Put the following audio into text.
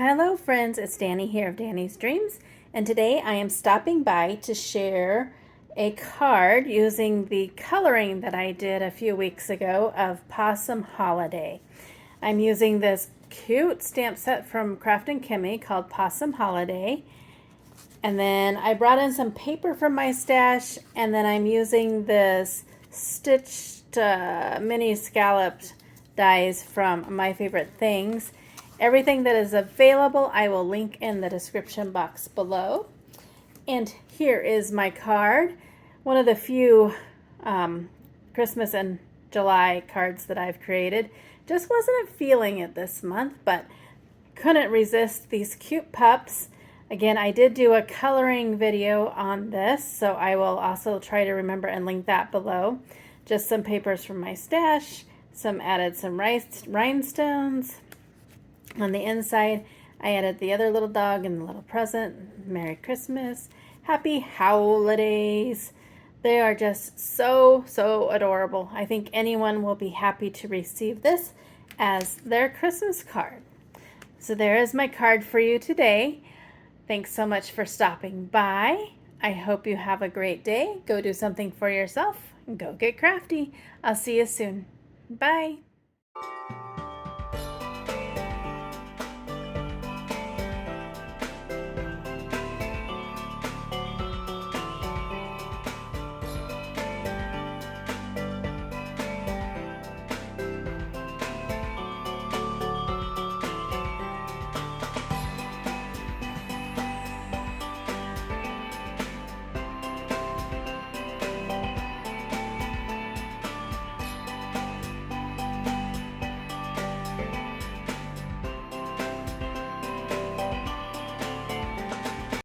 Hello friends, it's Danny here of Danny's Dreams, and today I am stopping by to share a card using the coloring that I did a few weeks ago of Possum Holiday. I'm using this cute stamp set from Craft and Kimmy called Possum Holiday, and then I brought in some paper from my stash, and then I'm using this stitched mini scalloped dies from My Favorite Things. Everything that is available I will link in the description box below. And here is my card, one of the few Christmas and July cards that I've created. Just wasn't feeling it this month, but couldn't resist these cute pups. Again, I did do a coloring video on this, so I will also try to remember and link that below. Just some papers from my stash, added some rhinestones. On the inside, I added the other little dog and the little present. Merry Christmas. Happy HOWLidays. They are just so adorable. I think anyone will be happy to receive this as their Christmas card. So there is my card for you today. Thanks so much for stopping by. I hope you have a great day. Go do something for yourself and go get crafty. I'll see you soon. Bye.